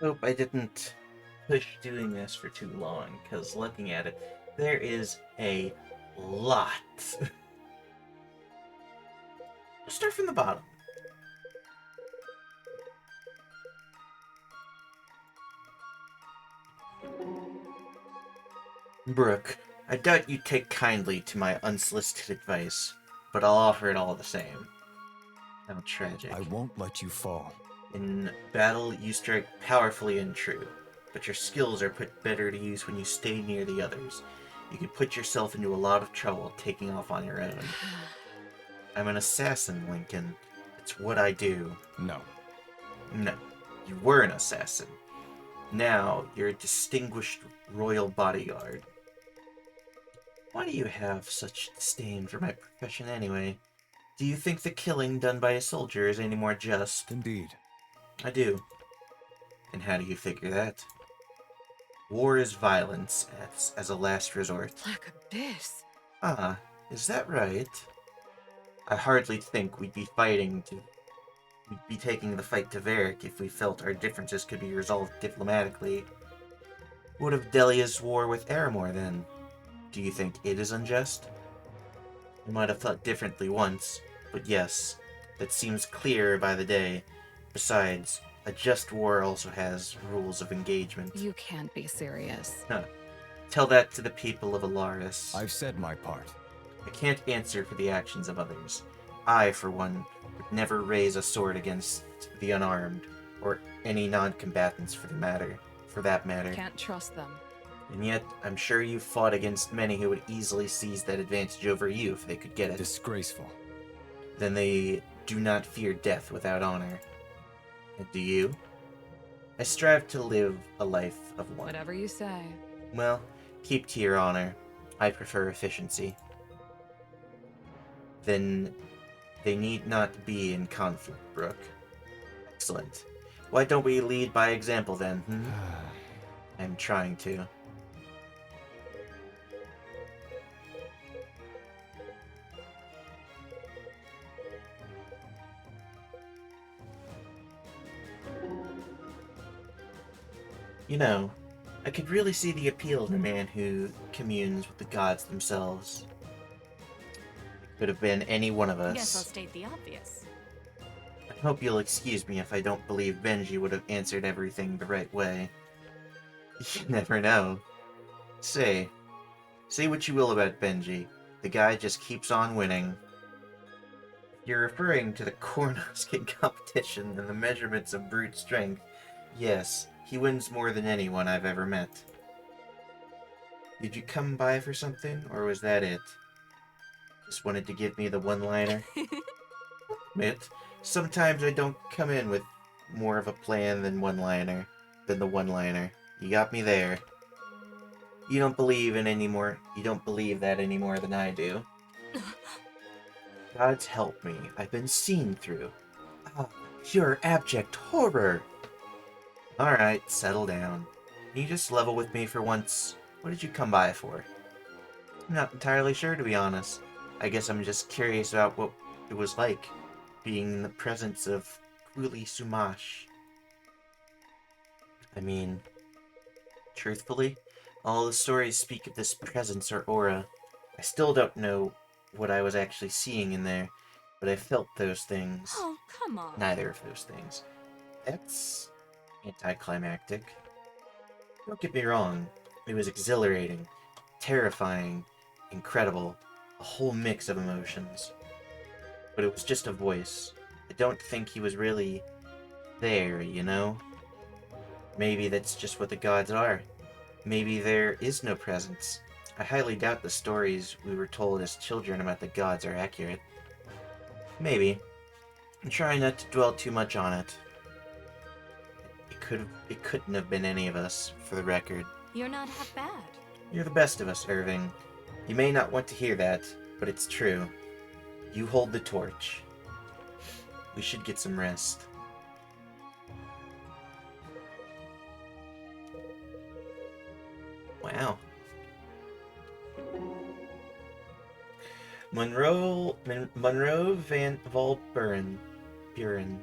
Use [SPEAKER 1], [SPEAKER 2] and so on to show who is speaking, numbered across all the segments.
[SPEAKER 1] Hope I didn't push doing this for too long, because looking at it, there is a lot. We'll start from the bottom. Brooke, I doubt you take kindly to my unsolicited advice, but I'll offer it all the same. How tragic.
[SPEAKER 2] I won't let you fall.
[SPEAKER 1] In battle, you strike powerfully and true, but your skills are put better to use when you stay near the others. You could put yourself into a lot of trouble taking off on your own. I'm an assassin, Lincoln. It's what I do.
[SPEAKER 2] No.
[SPEAKER 1] No, you were an assassin. Now you're a distinguished royal bodyguard. Why do you have such disdain for my profession anyway? Do you think the killing done by a soldier is any more just?
[SPEAKER 2] Indeed.
[SPEAKER 1] I do. And how do you figure that? War is violence as a last resort.
[SPEAKER 3] Black Abyss.
[SPEAKER 1] Ah, is that right? I hardly think we'd be taking the fight to Varric if we felt our differences could be resolved diplomatically. What of Delia's war with Aramor then? Do you think it is unjust? I might have thought differently once, but yes, that seems clearer by the day. Besides, a just war also has rules of engagement.
[SPEAKER 3] You can't be serious.
[SPEAKER 1] Huh. Tell that to the people of Alaris.
[SPEAKER 2] I've said my part.
[SPEAKER 1] I can't answer for the actions of others. I, for one, would never raise a sword against the unarmed, or any non-combatants for that matter.
[SPEAKER 3] Can't trust them.
[SPEAKER 1] And yet, I'm sure you've fought against many who would easily seize that advantage over you if they could get it.
[SPEAKER 2] Disgraceful.
[SPEAKER 1] Then they do not fear death without honor. And do you? I strive to live a life of one.
[SPEAKER 3] Whatever you say.
[SPEAKER 1] Well, keep to your honor. I prefer efficiency. Then they need not be in conflict, Brooke. Excellent. Why don't we lead by example then, I'm trying to. You know, I could really see the appeal in a man who communes with the gods themselves. It could have been any one of
[SPEAKER 4] Guess I'll
[SPEAKER 1] us.
[SPEAKER 4] state the obvious.
[SPEAKER 1] I hope you'll excuse me if I don't believe Benji would have answered everything the right way. You never know. Say what you will about Benji. The guy just keeps on winning. You're referring to the Cornoskin competition and the measurements of brute strength. Yes, he wins more than anyone I've ever met. Did you come by for something, or was that it? Just wanted to give me the one-liner? Admit, sometimes I don't come in with more of a plan than the one-liner. You got me there. You don't believe that any more than I do. God's help me, I've been seen through. Ah, pure abject horror! Alright, settle down. Can you just level with me for once? What did you come by for? I'm not entirely sure, to be honest. I guess I'm just curious about what it was like, being in the presence of Kuli Sumash. I mean, truthfully, all the stories speak of this presence or aura. I still don't know what I was actually seeing in there, but I felt those things.
[SPEAKER 4] Oh, come on.
[SPEAKER 1] Neither of those things. That's anticlimactic. Don't get me wrong, it was exhilarating, terrifying, incredible, a whole mix of emotions. But it was just a voice. I don't think he was really there, you know? Maybe that's just what the gods are. Maybe there is no presence. I highly doubt the stories we were told as children about the gods are accurate. Maybe. I'm trying not to dwell too much on it. It couldn't have been any of us, for the record.
[SPEAKER 4] You're not half bad.
[SPEAKER 1] You're the best of us, Irving. You may not want to hear that, but it's true. You hold the torch. We should get some rest. Wow. Monroe Van Buren.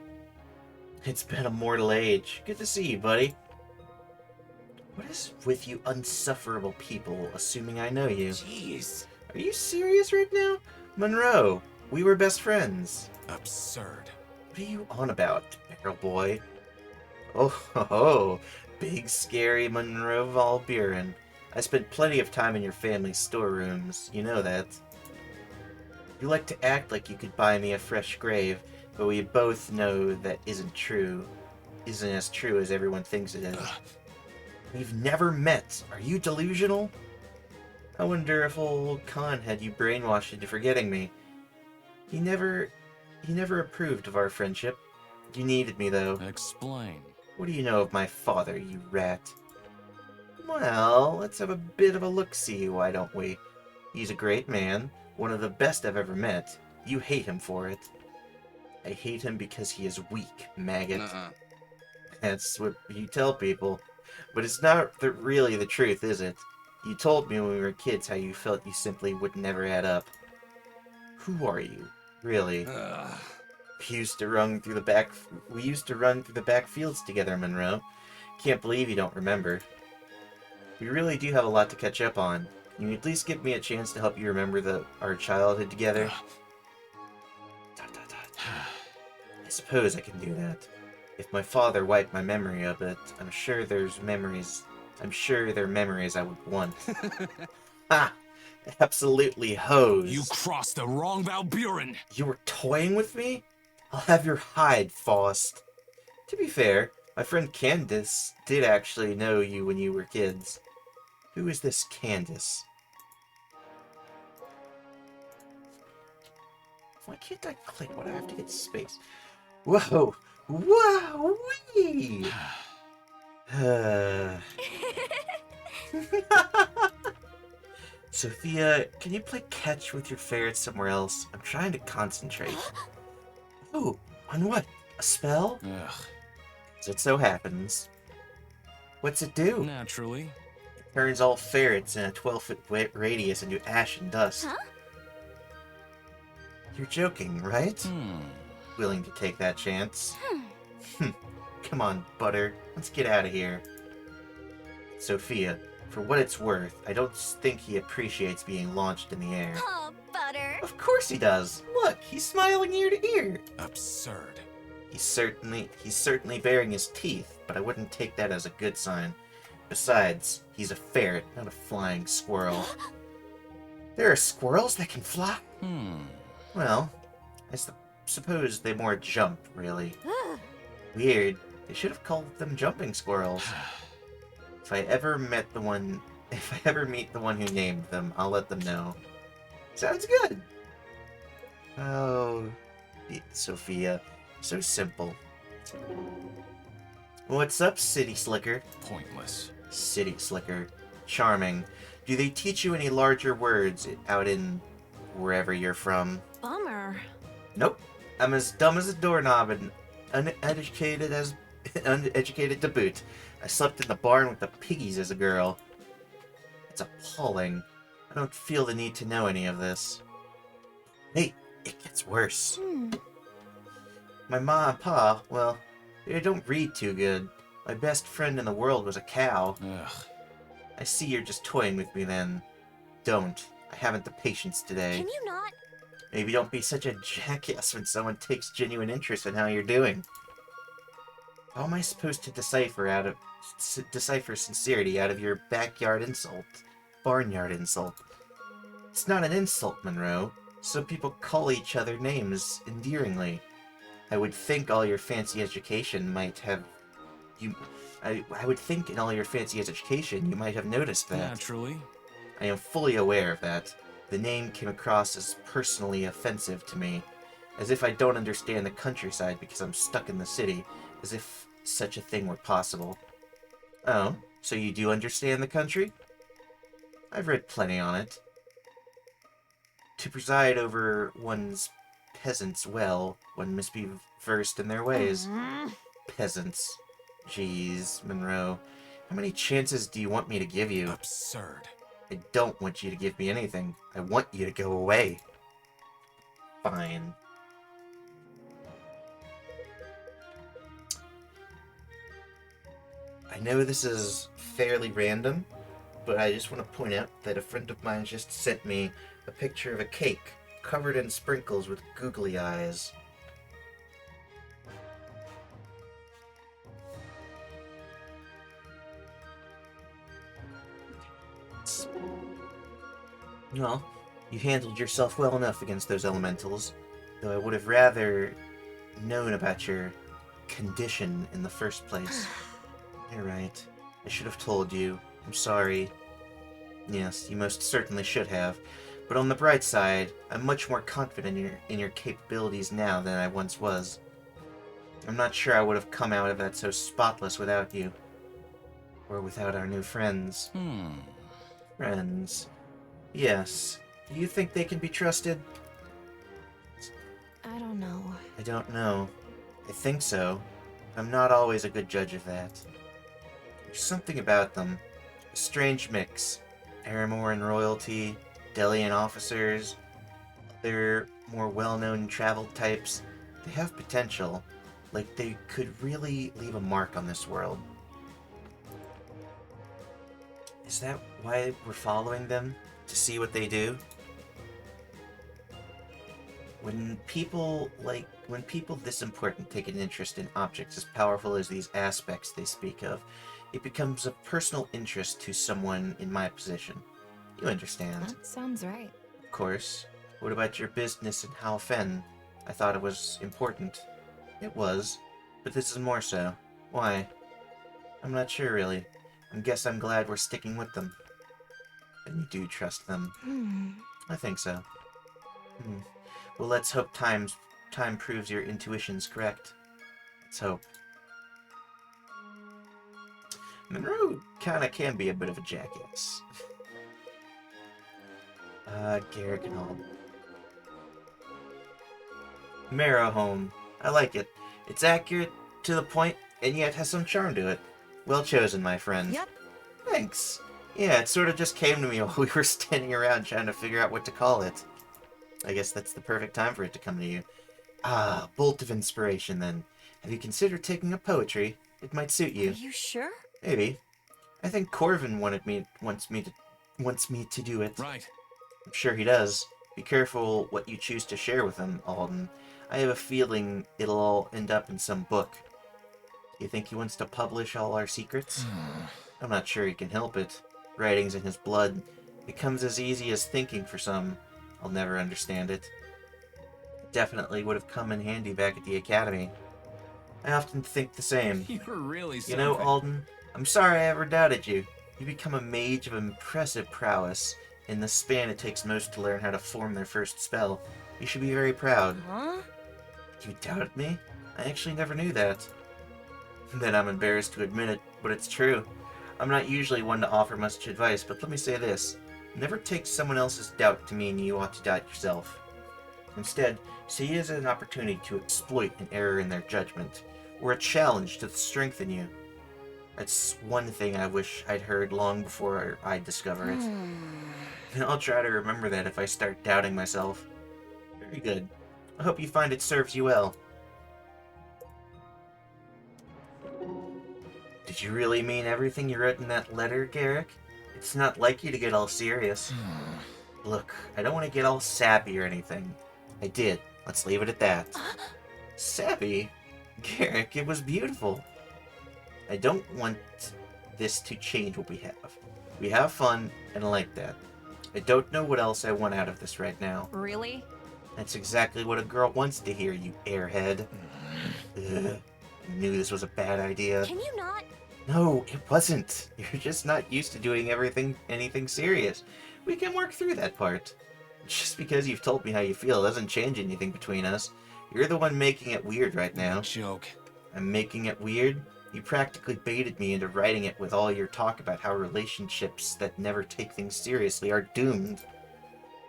[SPEAKER 1] It's been a mortal age. Good to see you, buddy. What is with you unsufferable people, assuming I know you?
[SPEAKER 2] Jeez.
[SPEAKER 1] Are you serious right now? Monroe, we were best friends.
[SPEAKER 2] Absurd.
[SPEAKER 1] What are you on about, barrel boy? Oh, ho, ho. Big, scary Monroe Van Buren. I spent plenty of time in your family's storerooms. You know that. You like to act like you could buy me a fresh grave, but we both know that isn't true. Isn't as true as everyone thinks it is. We've never met. Are you delusional? I wonder if old Khan had you brainwashed into forgetting me. He never approved of our friendship. You needed me, though.
[SPEAKER 2] Explain.
[SPEAKER 1] What do you know of my father, you rat? Well, let's have a bit of a look-see, why don't we? He's a great man, one of the best I've ever met. You hate him for it. I hate him because he is weak, maggot. That's what you tell people. But it's not really the truth, is it? You told me when we were kids how you felt you simply would never add up. Who are you, really? We used to run through the back fields together, Monroe. Can't believe you don't remember. We really do have a lot to catch up on. Can you at least give me a chance to help you remember our childhood together? I suppose I can do that. If my father wiped my memory of it, I'm sure there are memories I would want. Ha! Absolutely hosed.
[SPEAKER 2] You crossed the wrong Van Buren.
[SPEAKER 1] You were toying with me? I'll have your hide, Faust. To be fair, my friend Candace did actually know you when you were kids. Who is this Candace? Why can't I click? Why do I have to hit space? Whoa! Wow-wee! Sophia, can you play catch with your ferret somewhere else? I'm trying to concentrate. Oh, on what? A spell?
[SPEAKER 2] Ugh.
[SPEAKER 1] As it so happens. What's it do?
[SPEAKER 2] Naturally.
[SPEAKER 1] It turns all ferrets in a 12-foot radius into ash and dust.
[SPEAKER 4] Huh?
[SPEAKER 1] You're joking, right? Willing to take that chance? Come on, Butter. Let's get out of here. Sophia, for what it's worth, I don't think he appreciates being launched in the air.
[SPEAKER 4] Oh, Butter.
[SPEAKER 1] Of course he does. Look, he's smiling ear to ear.
[SPEAKER 2] Absurd.
[SPEAKER 1] He's certainly baring his teeth, but I wouldn't take that as a good sign. Besides, he's a ferret, not a flying squirrel. There are squirrels that can fly? Well, I suppose they more jump, really. Weird. They should have called them jumping squirrels. If I ever meet the one who named them, I'll let them know. Sounds good. Oh, Sophia. So simple. What's up, City Slicker?
[SPEAKER 2] Pointless.
[SPEAKER 1] City Slicker. Charming. Do they teach you any larger words out in wherever you're from?
[SPEAKER 3] Bummer.
[SPEAKER 1] Nope. I'm as dumb as a doorknob and uneducated to boot. I slept in the barn with the piggies as a girl. It's appalling. I don't feel the need to know any of this. Hey, it gets worse. My ma and pa, well, they don't read too good. My best friend in the world was a cow.
[SPEAKER 2] Ugh.
[SPEAKER 1] I see you're just toying with me then. Don't. I haven't the patience today.
[SPEAKER 4] Can you not?
[SPEAKER 1] Maybe don't be such a jackass when someone takes genuine interest in how you're doing. How am I supposed to decipher sincerity out of your barnyard insult? It's not an insult, Monroe. Some people call each other names endearingly. I would think all your fancy education might have I would think in all your fancy education you might have noticed that.
[SPEAKER 2] Naturally.
[SPEAKER 1] I am fully aware of that. The name came across as personally offensive to me, as if I don't understand the countryside because I'm stuck in the city, as if such a thing were possible. Oh, so you do understand the country? I've read plenty on it. To preside over one's peasants well, one must be versed in their ways. Peasants. Jeez, Monroe. How many chances do you want me to give you?
[SPEAKER 2] Absurd.
[SPEAKER 1] I don't want you to give me anything. I want you to go away. Fine. I know this is fairly random, but I just want to point out that a friend of mine just sent me a picture of a cake covered in sprinkles with googly eyes. Well, you handled yourself well enough against those elementals, though I would have rather known about your condition in the first place. You're right. I should have told you. I'm sorry. Yes, you most certainly should have. But on the bright side, I'm much more confident in your capabilities now than I once was. I'm not sure I would have come out of that so spotless without you. Or without our new friends. Friends. Yes. Do you think they can be trusted?
[SPEAKER 4] I don't know.
[SPEAKER 1] I don't know. I think so. I'm not always a good judge of that. There's something about them. A strange mix. Aramore and royalty, Delian officers, other more well-known travel types. They have potential. Like they could really leave a mark on this world. Is that why we're following them? To see what they do? When people this important take an interest in objects as powerful as these aspects they speak of, it becomes of personal interest to someone in my position. You understand.
[SPEAKER 4] That sounds right.
[SPEAKER 1] Of course. What about your business in Hal Fen? I thought it was important. It was, but this is more so. Why? I'm not sure, really. I guess I'm glad we're sticking with them. And you do trust them. I think so. Well, let's hope time proves your intuition's correct. Let's hope. Monroe kinda can be a bit of a jackass. Garrick and all. Marrow Home. I like it. It's accurate, to the point, and yet has some charm to it. Well chosen, my friend.
[SPEAKER 4] Yep.
[SPEAKER 1] Thanks. Yeah, it sort of just came to me while we were standing around trying to figure out what to call it. I guess that's the perfect time for it to come to you. Ah, bolt of inspiration, then. Have you considered taking up poetry? It might suit you.
[SPEAKER 4] Are you sure?
[SPEAKER 1] Maybe. I think Corvin wants me to do it.
[SPEAKER 2] Right.
[SPEAKER 1] I'm sure he does. Be careful what you choose to share with him, Alden. I have a feeling it'll all end up in some book. You think he wants to publish all our secrets? I'm not sure he can help it. Writing's in his blood. It comes as easy as thinking for some. I'll never understand it. It definitely would have come in handy back at the academy. I often think the same.
[SPEAKER 2] You're really
[SPEAKER 1] You
[SPEAKER 2] something.
[SPEAKER 1] know, Alden, I'm sorry I ever doubted you. You become a mage of impressive prowess. In the span it takes most to learn how to form their first spell. You should be very proud.
[SPEAKER 4] Huh?
[SPEAKER 1] You doubted me? I actually never knew that. Then I'm embarrassed to admit it, but it's true. I'm not usually one to offer much advice, but let me say this. Never take someone else's doubt to mean you ought to doubt yourself. Instead, see it as an opportunity to exploit an error in their judgment, or a challenge to strengthen you. That's one thing I wish I'd heard long before I discover it. And I'll try to remember that if I start doubting myself. Very good. I hope you find it serves you well. Did you really mean everything you wrote in that letter, Garrick? It's not like you to get all serious. Look, I don't want to get all sappy or anything. I did. Let's leave it at that. Sappy? Garrick, it was beautiful. I don't want this to change what we have. We have fun, and I like that. I don't know what else I want out of this right now.
[SPEAKER 4] Really?
[SPEAKER 1] That's exactly what a girl wants to hear, you airhead. Ugh, I knew this was a bad idea.
[SPEAKER 4] Can you not?
[SPEAKER 1] No, it wasn't. You're just not used to doing anything serious. We can work through that part. Just because you've told me how you feel doesn't change anything between us. You're the one making it weird right now.
[SPEAKER 2] Joke.
[SPEAKER 1] I'm making it weird? You practically baited me into writing it with all your talk about how relationships that never take things seriously are doomed.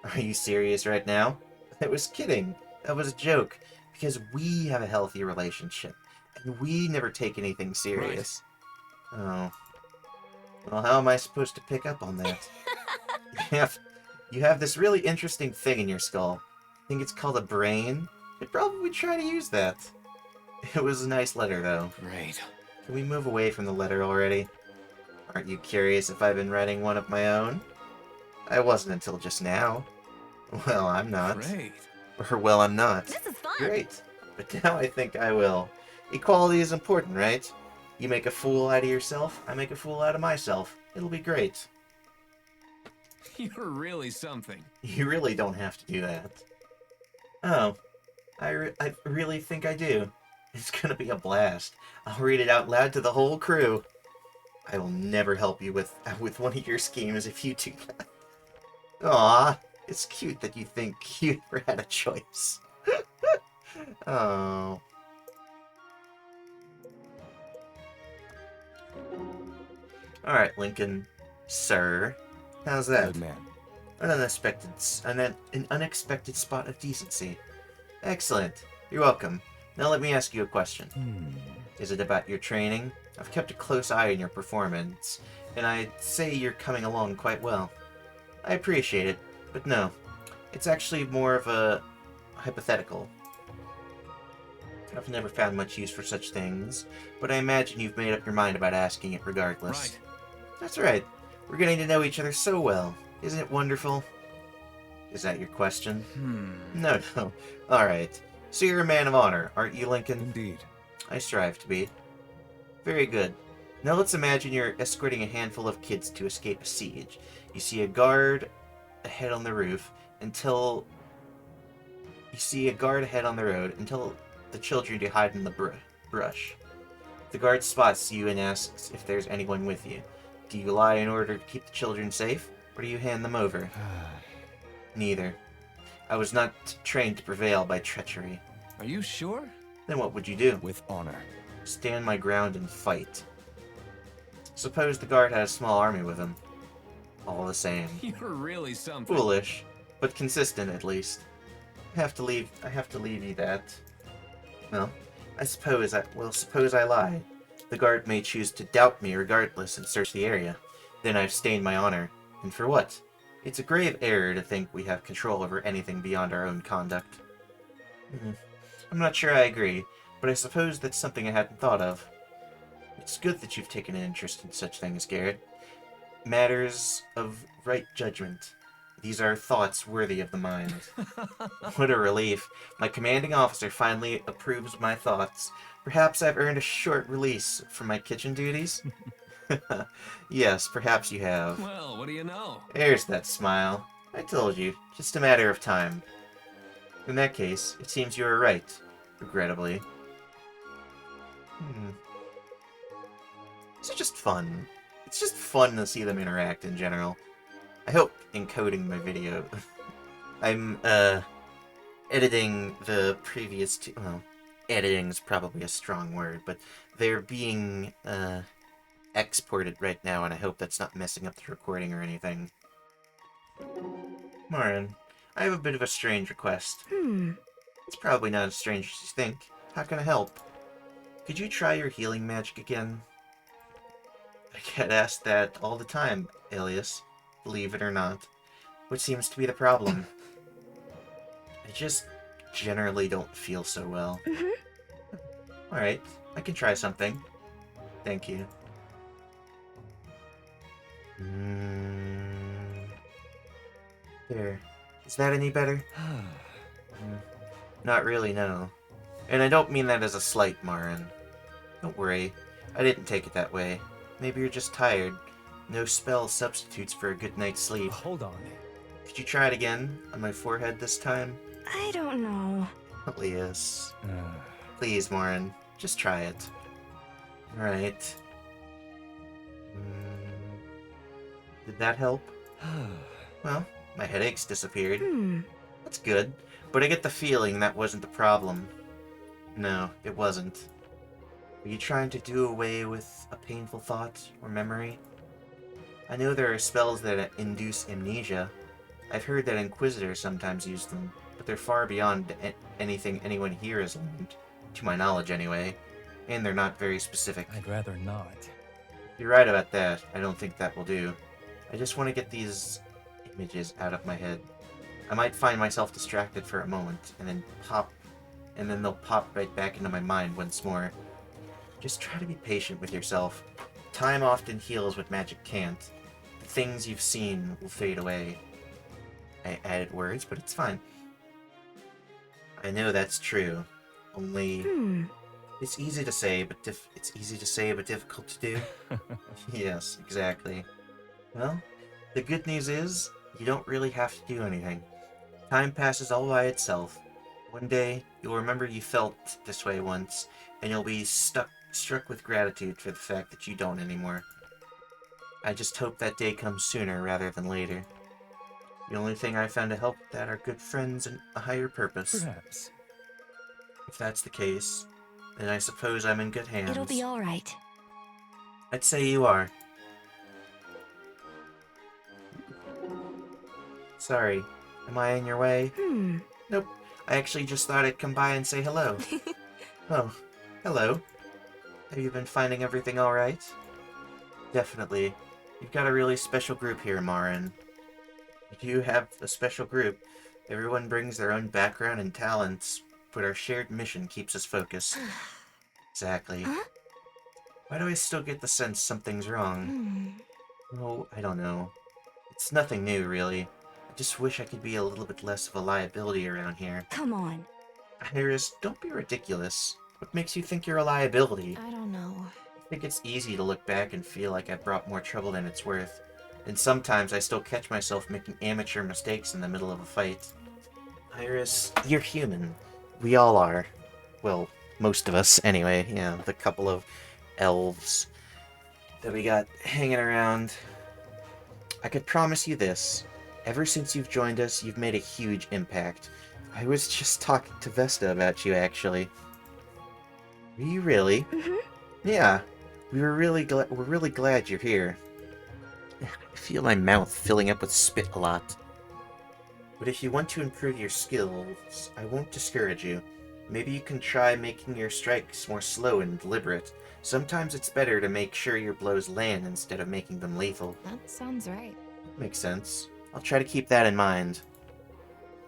[SPEAKER 1] Are you serious right now? I was kidding. That was a joke. Because we have a healthy relationship. And we never take anything serious. Oh. Well, how am I supposed to pick up on that? You have this really interesting thing in your skull. I think it's called a brain. You'd probably try to use that. It was a nice letter, though.
[SPEAKER 2] Great.
[SPEAKER 1] Can we move away from the letter already? Aren't you curious if I've been writing one of my own? I wasn't until just now. Well, I'm not.
[SPEAKER 2] Great.
[SPEAKER 1] Or, well, I'm not.
[SPEAKER 4] This is fun.
[SPEAKER 1] Great. But now I think I will. Equality is important, right? You make a fool out of yourself, I make a fool out of myself. It'll be great.
[SPEAKER 2] You're really something.
[SPEAKER 1] You really don't have to do that. Oh, I really think I do. It's gonna be a blast. I'll read it out loud to the whole crew. I will never help you with one of your schemes if you do that. Aw, it's cute that you think you ever had a choice. Oh. Alright, Lincoln. Sir. How's that?
[SPEAKER 2] Good man.
[SPEAKER 1] An unexpected spot of decency. Excellent. You're welcome. Now let me ask you a question. Is it about your training? I've kept a close eye on your performance, and I'd say you're coming along quite well. I appreciate it, but no. It's actually more of a hypothetical. I've never found much use for such things, but I imagine you've made up your mind about asking it regardless.
[SPEAKER 2] Right.
[SPEAKER 1] That's right. We're getting to know each other so well. Isn't it wonderful? Is that your question? No. Alright. So you're a man of honor, aren't you, Lincoln?
[SPEAKER 2] Indeed.
[SPEAKER 1] I strive to be. Very good. Now let's imagine you're escorting a handful of kids to escape a siege. You see a guard ahead on the roof until... You see a guard ahead on the road until the children do hide in the brush. The guard spots you and asks if there's anyone with you. Do you lie in order to keep the children safe, or do you hand them over? Neither. I was not trained to prevail by treachery.
[SPEAKER 2] Are you sure?
[SPEAKER 1] Then what would you do?
[SPEAKER 2] With honor.
[SPEAKER 1] Stand my ground and fight. Suppose the guard had a small army with him. All the same.
[SPEAKER 2] You're really something.
[SPEAKER 1] Foolish, but consistent at least. I have to leave you that. Well, suppose I lie. The guard may choose to doubt me regardless and search the area. Then I've stained my honor. And for what? It's a grave error to think we have control over anything beyond our own conduct. I'm not sure I agree, but I suppose that's something I hadn't thought of. It's good that you've taken an interest in such things, Garrett. Matters of right judgment. These are thoughts worthy of the mind. What a relief. My commanding officer finally approves of my thoughts. Perhaps I've earned a short release from my kitchen duties? Yes, perhaps you have.
[SPEAKER 2] Well, what do you know?
[SPEAKER 1] There's that smile. I told you, just a matter of time. In that case, it seems you were right, regrettably. It's just fun. It's just fun to see them interact in general. I hope encoding my video... I'm, editing the previous two... Well, editing's probably a strong word, but they're being, exported right now, and I hope that's not messing up the recording or anything. Marin, I have a bit of a strange request. It's probably not as strange as you think. How can I help? Could you try your healing magic again? I get asked that all the time, Alias. Believe it or not. What seems to be the problem? I just generally don't feel so well. Alright, I can try something. Thank you. There. Is that any better? Not really, no. And I don't mean that as a slight, Marin. Don't worry. I didn't take it that way. Maybe you're just tired. No spell substitutes for a good night's sleep.
[SPEAKER 2] Hold on.
[SPEAKER 1] Could you try it again? On my forehead this time?
[SPEAKER 4] I don't know.
[SPEAKER 1] Please. Please, Marin. Just try it. Alright. Did that help? Well, my headache's disappeared. That's good. But I get the feeling that wasn't the problem. No, it wasn't. Are you trying to do away with a painful thought or memory? I know there are spells that induce amnesia. I've heard that Inquisitors sometimes use them, but they're far beyond anything anyone here has learned. To my knowledge, anyway. And they're not very specific.
[SPEAKER 2] I'd rather not.
[SPEAKER 1] You're right about that. I don't think that will do. I just want to get these images out of my head. I might find myself distracted for a moment, and then they'll pop right back into my mind once more. Just try to be patient with yourself. time often heals what magic can't. The things you've seen will fade away. I added words, but it's fine. I know that's true. Only it's easy to say, but difficult to do. Yes, exactly. Well, the good news is you don't really have to do anything. Time passes all by itself. One day you'll remember you felt this way once, and you'll be struck with gratitude for the fact that you don't anymore. I just hope that day comes sooner rather than later. The only thing I found to help with that are good friends and a higher purpose.
[SPEAKER 2] Perhaps.
[SPEAKER 1] If that's the case, then I suppose I'm in good hands.
[SPEAKER 4] It'll be all right.
[SPEAKER 1] I'd say you are. Sorry, am I in your way? Nope. I actually just thought I'd come by and say hello. Oh, hello. Have you been finding everything alright? Definitely. You've got a really special group here, Marin. You do have a special group. Everyone brings their own background and talents, but our shared mission keeps us focused. Exactly.
[SPEAKER 4] Huh?
[SPEAKER 1] Why do I still get the sense something's wrong? Oh, I don't know. It's nothing new, really. I just wish I could be a little bit less of a liability around here.
[SPEAKER 4] Come on.
[SPEAKER 1] Iris, don't be ridiculous. What makes you think you're a liability?
[SPEAKER 3] I don't know.
[SPEAKER 1] I think it's easy to look back and feel like I've brought more trouble than it's worth. And sometimes I still catch myself making amateur mistakes in the middle of a fight. Iris, you're human. We all are. Well, most of us, anyway. Yeah, the couple of elves that we got hanging around. I could promise you this. Ever since you've joined us, you've made a huge impact. I was just talking to Vesta about you, actually. Were you really? Yeah. We're really glad you're here. I feel my mouth filling up with spit a lot. But if you want to improve your skills, I won't discourage you. Maybe you can try making your strikes more slow and deliberate. Sometimes it's better to make sure your blows land instead of making them lethal.
[SPEAKER 3] That sounds right.
[SPEAKER 1] Makes sense. I'll try to keep that in mind.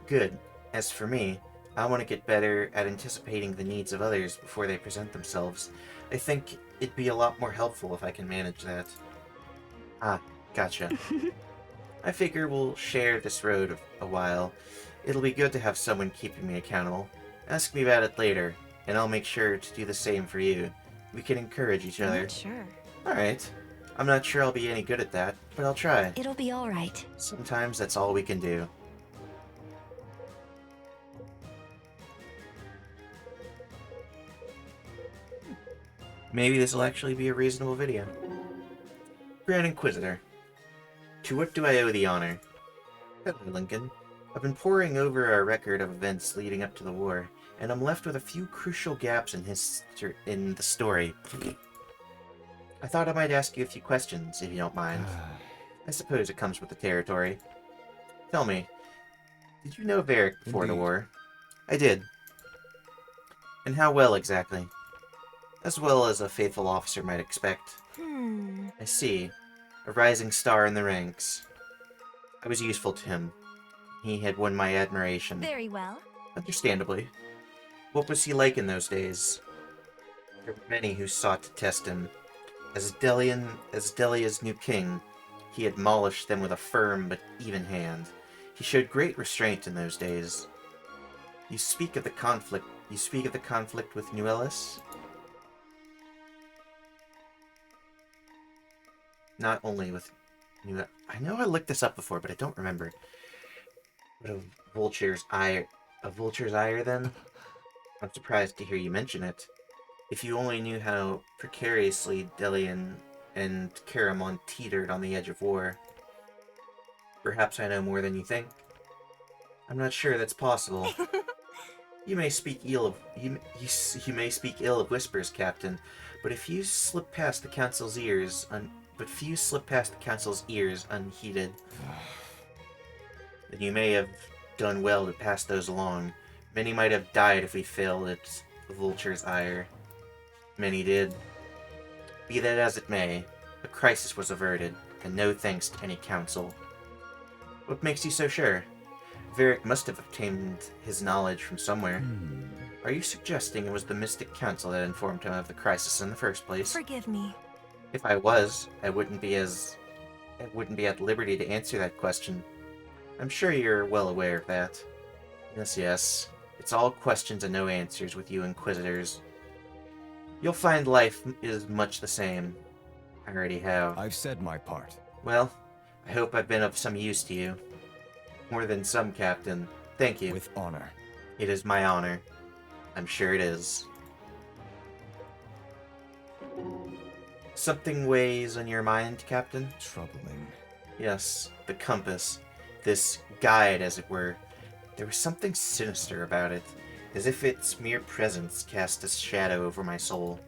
[SPEAKER 1] Good. As for me, I want to get better at anticipating the needs of others before they present themselves. I think it'd be a lot more helpful if I can manage that. Ah, gotcha. I figure we'll share this road a while. It'll be good to have someone keeping me accountable. Ask me about it later, and I'll make sure to do the same for you. We can encourage each
[SPEAKER 3] I'm
[SPEAKER 1] other.
[SPEAKER 3] not sure.
[SPEAKER 1] Alright. I'm not sure I'll be any good at that, but I'll try.
[SPEAKER 4] It'll be all right.
[SPEAKER 1] Sometimes that's all we can do. Maybe this will actually be a reasonable video. Grand Inquisitor. To what do I owe the honor? Hello, Lincoln. I've been poring over our record of events leading up to the war, and I'm left with a few crucial gaps in the story. I thought I might ask you a few questions, if you don't mind. I suppose it comes with the territory. Tell me, did you know Varric before the
[SPEAKER 2] Indeed.
[SPEAKER 1] war? I did. And how well exactly? As well as a faithful officer might expect. I see. A rising star in the ranks. I was useful to him. He had won my admiration.
[SPEAKER 4] Very well.
[SPEAKER 1] Understandably. What was he like in those days? There were many who sought to test him. As Delia's new king, he demolished them with a firm but even hand. He showed great restraint in those days. You speak of the conflict with Nuelis? Not only with Nuelis. I know I looked this up before, but I don't remember. What a vulture's ire then? I'm surprised to hear you mention it. If you only knew how precariously Delian and Caramon teetered on the edge of war. Perhaps I know more than you think. I'm not sure that's possible. You may speak ill of whispers, Captain, but few slip past the council's ears unheeded. Then you may have done well to pass those along. Many might have died if we failed at the vulture's ire. Many did. Be that as it may, a crisis was averted, and no thanks to any council. What makes you so sure? Varric must have obtained his knowledge from somewhere. Are you suggesting it was the Mystic Council that informed him of the crisis in the first place?
[SPEAKER 4] Forgive me.
[SPEAKER 1] If I was, I wouldn't be at liberty to answer that question. I'm sure you're well aware of that. Yes, yes. It's all questions and no answers with you Inquisitors. You'll find life is much the same. I already have.
[SPEAKER 2] I've said my part.
[SPEAKER 1] Well, I hope I've been of some use to you. More than some, Captain. Thank you.
[SPEAKER 2] With honor.
[SPEAKER 1] It is my honor. I'm sure it is. Something weighs on your mind, Captain?
[SPEAKER 2] Troubling.
[SPEAKER 1] Yes, the compass. This guide, as it were. There was something sinister about it, as if its mere presence cast a shadow over my soul.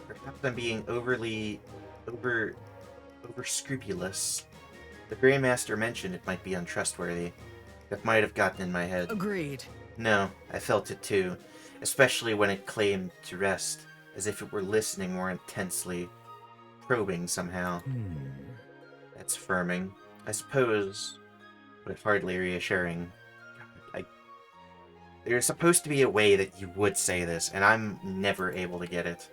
[SPEAKER 1] Perhaps I'm being over scrupulous. The Grey Master mentioned it might be untrustworthy. That might have gotten in my head.
[SPEAKER 3] Agreed.
[SPEAKER 1] No, I felt it too, especially when it claimed to rest, as if it were listening more intensely, probing somehow. That's affirming, I suppose, but hardly reassuring. There's supposed to be a way that you would say this, and I'm never able to get it.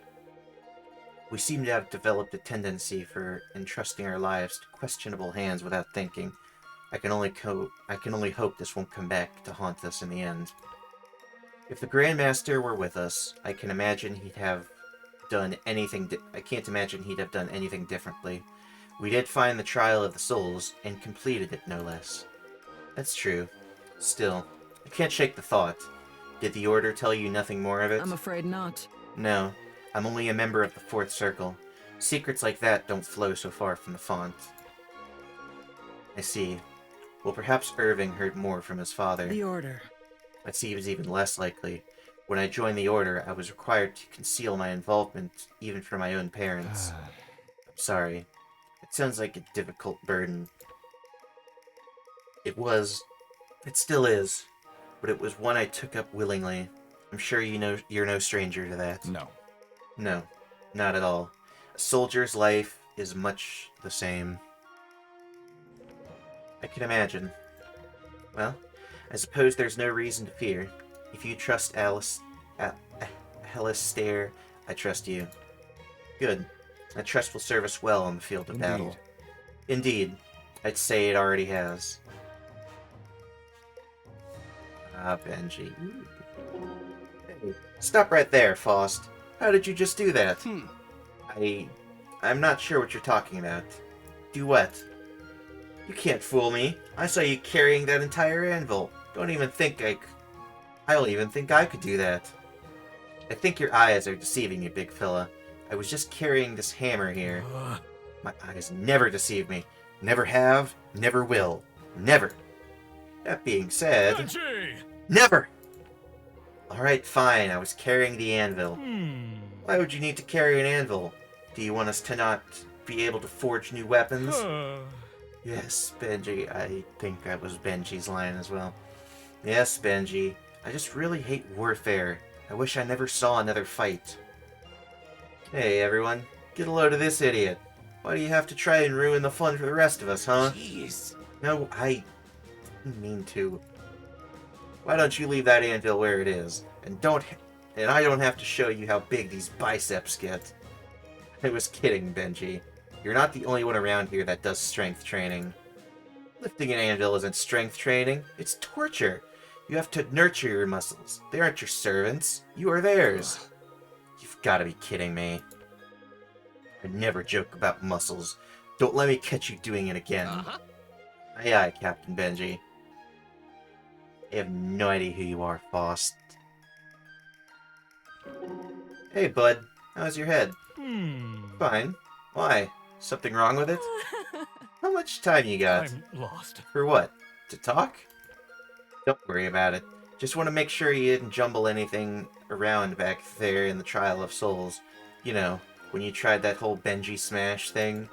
[SPEAKER 1] We seem to have developed a tendency for entrusting our lives to questionable hands without thinking. I can only hope this won't come back to haunt us in the end. If the Grandmaster were with us, I can't imagine he'd have done anything differently. We did find the Trial of the Souls, and completed it no less. That's true. Still, I can't shake the thought. Did the Order tell you nothing more of it?
[SPEAKER 3] I'm afraid not.
[SPEAKER 1] No, I'm only a member of the Fourth Circle. Secrets like that don't flow so far from the font. I see. Well, perhaps Irving heard more from his father.
[SPEAKER 3] The Order.
[SPEAKER 1] That seems even less likely. When I joined the Order, I was required to conceal my involvement, even from my own parents. I'm sorry. It sounds like a difficult burden. It was. It still is. But it was one I took up willingly. I'm sure you're no stranger to that.
[SPEAKER 2] No.
[SPEAKER 1] No, not at all. A soldier's life is much the same. I can imagine. Well, I suppose there's no reason to fear. If you trust Alistair, I trust you. Good. That trust will serve us well on the field of battle. Indeed. I'd say it already has. Ah, Benji. Hey, stop right there, Faust. How did you just do that? I'm not sure what you're talking about. Do what? You can't fool me. I saw you carrying that entire anvil. I don't even think I could do that. I think your eyes are deceiving you, big fella. I was just carrying this hammer here. My eyes never deceive me. Never have, never will. Never. That being said...
[SPEAKER 2] Benji!
[SPEAKER 1] Never! Alright, fine. I was carrying the anvil. Why would you need to carry an anvil? Do you want us to not be able to forge new weapons? Yes, Benji. I think that was Benji's line as well. Yes, Benji. I just really hate warfare. I wish I never saw another fight. Hey, everyone. Get a load of this idiot. Why do you have to try and ruin the fun for the rest of us, huh?
[SPEAKER 2] Jeez.
[SPEAKER 1] No, I didn't mean to. Why don't you leave that anvil where it is? And I don't have to show you how big these biceps get. I was kidding, Benji. You're not the only one around here that does strength training. Lifting an anvil isn't strength training. It's torture. You have to nurture your muscles. They aren't your servants. You are theirs. You've got to be kidding me. I never joke about muscles. Don't let me catch you doing it again. Aye aye, Captain Benji. I have no idea who you are, Faust. Hey, bud. How's your head? Fine. Why? Something wrong with it? How much time you got?
[SPEAKER 2] I'm lost.
[SPEAKER 1] For what? To talk? Don't worry about it. Just want to make sure you didn't jumble anything around back there in the Trial of Souls. You know, when you tried that whole Benji smash thing.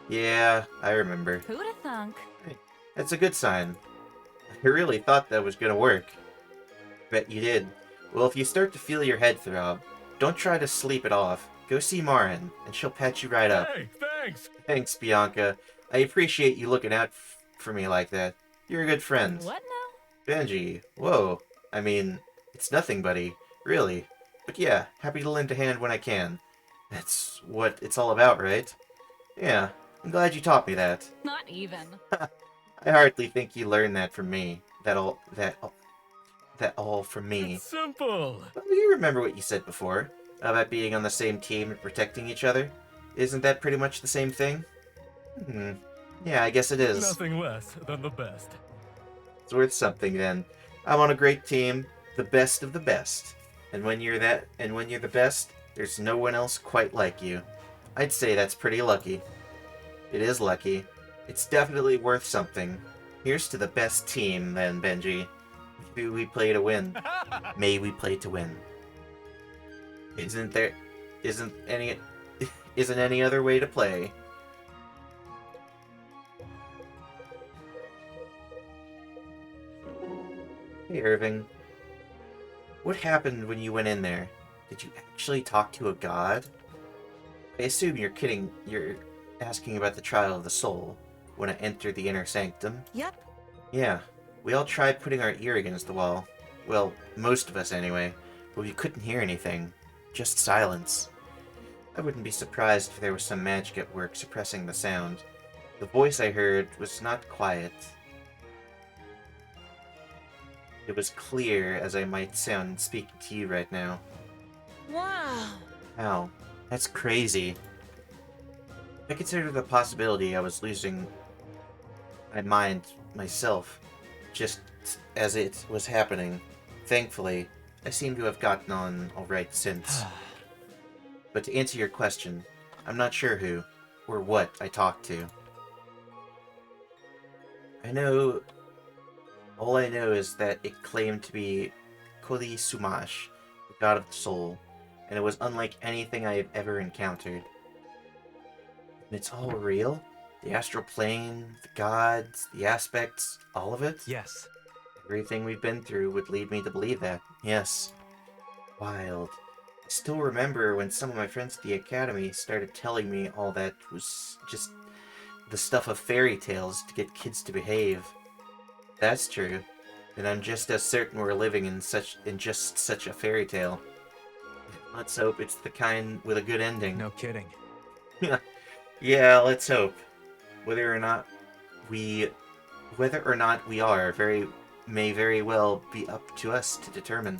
[SPEAKER 1] Yeah, I remember.
[SPEAKER 4] Who'da thunk?
[SPEAKER 1] Hey, that's a good sign. I really thought that was gonna work. Bet you did. Well, if you start to feel your head throb, don't try to sleep it off. Go see Marin, and she'll patch you right up.
[SPEAKER 2] Hey, thanks.
[SPEAKER 1] Thanks, Bianca. I appreciate you looking out for me like that. You're a good friend.
[SPEAKER 4] What now?
[SPEAKER 1] Benji, whoa. I mean, it's nothing, buddy. Really. But yeah, happy to lend a hand when I can. That's what it's all about, right? Yeah, I'm glad you taught me that.
[SPEAKER 4] Not even.
[SPEAKER 1] I hardly think you learned that from me. That all from me.
[SPEAKER 2] It's simple.
[SPEAKER 1] Well, you remember what you said before about being on the same team and protecting each other? Isn't that pretty much the same thing? Hmm. Yeah, I guess it is.
[SPEAKER 2] Nothing less than the best.
[SPEAKER 1] It's worth something then. I'm on a great team, the best of the best. And when you're the best, there's no one else quite like you. I'd say that's pretty lucky. It is lucky. It's definitely worth something. Here's to the best team then, Benji. Maybe we play to win. May we play to win. Isn't there isn't any isn't any other way to play? Hey Irving. What happened when you went in there? Did you actually talk to a god? I assume you're kidding. You're asking about the trial of the soul when I entered the inner sanctum.
[SPEAKER 4] Yep.
[SPEAKER 1] Yeah, we all tried putting our ear against the wall. Well, most of us anyway, but we couldn't hear anything. Just silence. I wouldn't be surprised if there was some magic at work suppressing the sound. The voice I heard was not quiet. It was clear as I might sound speaking to you right now.
[SPEAKER 4] Wow.
[SPEAKER 1] Wow, that's crazy. I considered the possibility I was losing my mind myself, just as it was happening. Thankfully, I seem to have gotten on alright since. But to answer your question, I'm not sure who, or what I talked to. All I know is that it claimed to be Koli Sumash, the god of the soul, and it was unlike anything I have ever encountered. And it's all real? The astral plane, the gods, the aspects, all of it?
[SPEAKER 2] Yes.
[SPEAKER 1] Everything we've been through would lead me to believe that, yes. Wild. I still remember when some of my friends at the academy started telling me all that was just the stuff of fairy tales to get kids to behave. That's true. And I'm just as certain we're living in just such a fairy tale. Let's hope it's the kind with a good ending.
[SPEAKER 2] No kidding.
[SPEAKER 1] Yeah, let's hope. Whether or not we are may very well be up to us to determine.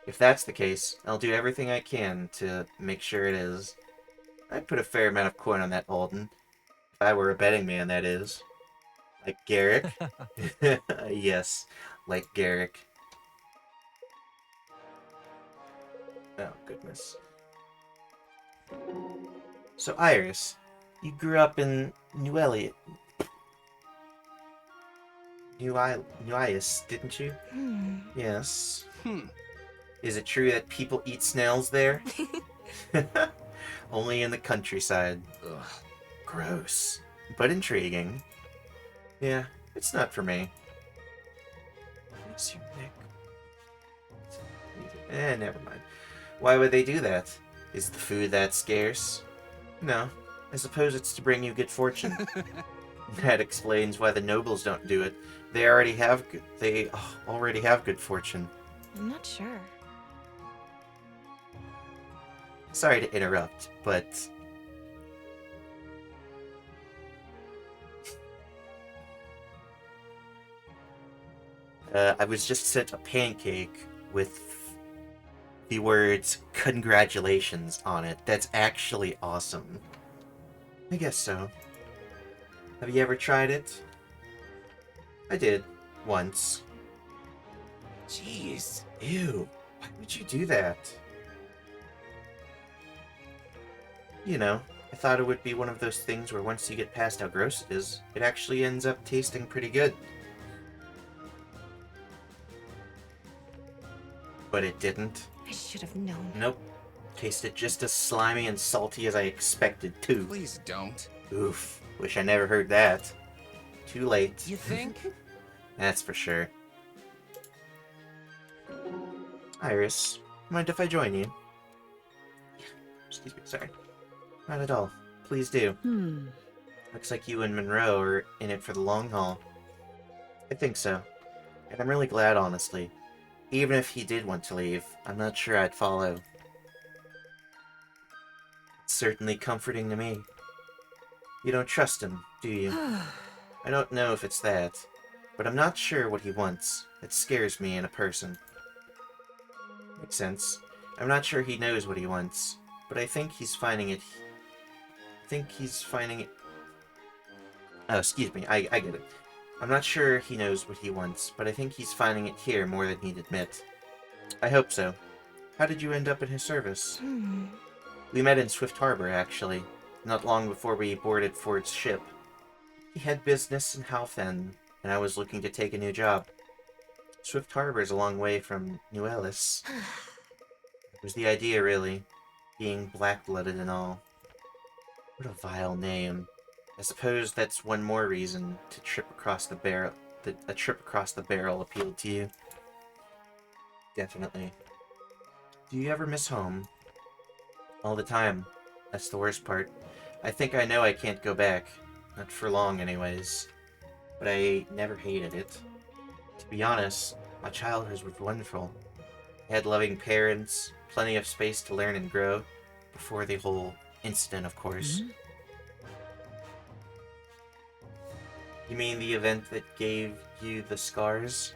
[SPEAKER 1] If that's the case, I'll do everything I can to make sure it is. I'd put a fair amount of coin on that Alden. If I were a betting man, that is. Like Garrick? Yes, like Garrick. Oh, goodness. So, Iris, you grew up in Neuias, didn't you? Yes. Is it true that people eat snails there? Only in the countryside. Ugh, gross. But intriguing. Yeah, it's not for me. What's your neck? Never mind. Why would they do that? Is the food that scarce? No. I suppose it's to bring you good fortune. That explains why the nobles don't do it. They already have good fortune.
[SPEAKER 3] I'm not sure.
[SPEAKER 1] Sorry to interrupt, but I was just sent a pancake with the words "congratulations" on it. That's actually awesome. I guess so. Have you ever tried it? I did. Once. Jeez. Ew. Why would you do that? You know, I thought it would be one of those things where once you get past how gross it is, it actually ends up tasting pretty good. But it didn't.
[SPEAKER 3] I should have known.
[SPEAKER 1] Nope. Tasted just as slimy and salty as I expected too.
[SPEAKER 5] Please don't.
[SPEAKER 1] Oof. Wish I never heard that. Too late.
[SPEAKER 5] You think?
[SPEAKER 1] That's for sure. Iris, mind if I join you? Excuse me, sorry. Not at all. Please do. Looks like you and Monroe are in it for the long haul. I think so. And I'm really glad, honestly. Even if he did want to leave, I'm not sure I'd follow. It's certainly comforting to me. You don't trust him, do you? I don't know if it's that, but I'm not sure what he wants. It scares me in a person. Makes sense. I'm not sure he knows what he wants, but I think he's finding it. Oh, excuse me, I get it. I'm not sure he knows what he wants, but I think he's finding it here more than he'd admit. I hope so. How did you end up in his service? We met in Swift Harbor, actually, not long before we boarded Ford's ship. He had business in Halfen, and I was looking to take a new job. Swift Harbor is a long way from New Ellis. It was the idea, really, being black-blooded and all. What a vile name. I suppose that's one more reason to trip across the barrel. That a trip across the barrel appealed to you. Definitely. Do you ever miss home? All the time. That's the worst part. I think I know I can't go back. Not for long, anyways. But I never hated it. To be honest, my childhood was wonderful. I had loving parents, plenty of space to learn and grow, before the whole incident, of course. You mean the event that gave you the scars?